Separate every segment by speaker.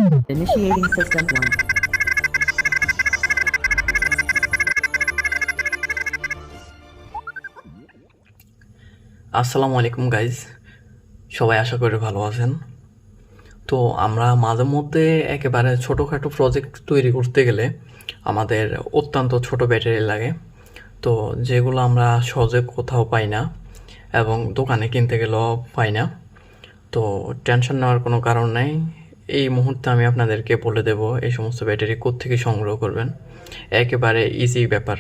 Speaker 1: Initiating system 1.
Speaker 2: আসসালামু আলাইকুম guys, সবাই আশা করি ভালো আছেন। তো আমরা মাঝে মধ্যে একেবারে ছোটোখাটো প্রজেক্ট তৈরি করতে গেলে আমাদের অত্যন্ত ছোট ব্যাটারি লাগে, তো যেগুলো আমরা সহজে কোথাও পাই না এবং দোকানে কিনতে গেলেও পাই না। তো টেনশন নেওয়ার কোনো কারণ নাই। এই মুহূর্তে আমি আপনাদেরকে বলে দেব এই সমস্ত ব্যাটারি কোত্থেকে সংগ্রহ করবেন, একেবারে ইজি ব্যাপার।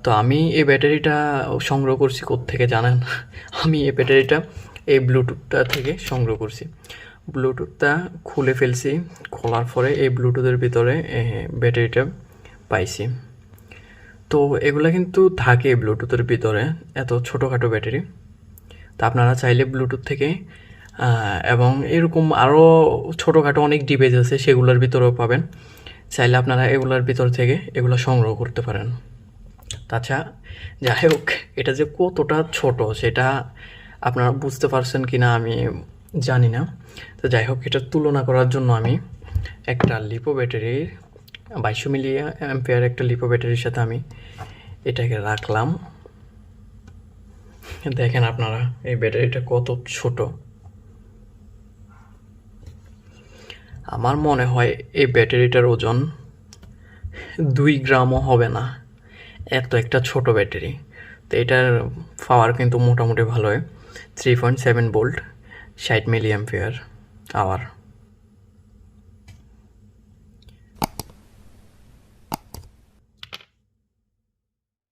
Speaker 2: তো আমি এই ব্যাটারিটা সংগ্রহ করছি কোত্থেকে জানেন? আমি এই ব্যাটারিটা এই ব্লুটুথটা থেকে সংগ্রহ করছি। ব্লুটুথটা খুলে ফেলছি, খোলার পরে এই ব্লুটুথের ভিতরে ব্যাটারিটা পাইছি। তো এগুলা কিন্তু থাকে ব্লুটুথের ভিতরে, এত ছোটোখাটো ব্যাটারি। তো আপনারা চাইলে ব্লুটুথ থেকে এবং এরকম আরও ছোটোখাটো অনেক ডিভাইস আছে, সেগুলোর ভিতরেও পাবেন। চাইলে আপনারা এগুলোর ভিতর থেকে এগুলো সংগ্রহ করতে পারেন। তাছাড়া যাই হোক, এটা যে কতটা ছোট সেটা আপনারা বুঝতে পারছেন কি না আমি জানি না। তো যাই হোক, এটার তুলনা করার জন্য আমি একটা লিপো ব্যাটারির 2200 মিলি অ্যাম্পিয়ার একটা লিপো ব্যাটারির সাথে আমি এটাকে রাখলাম। দেখেন আপনারা এই ব্যাটারিটা কত ছোট। আমার মনে হয় এই ব্যাটারিটার ওজন 2 গ্রামও হবে না, এত একটা ছোট ব্যাটারি। তো এটার পাওয়ার কিন্তু মোটামুটি ভালোই, 3.7 ভোল্ট, 60 মিলি অ্যাম্পিয়ার আওয়ার।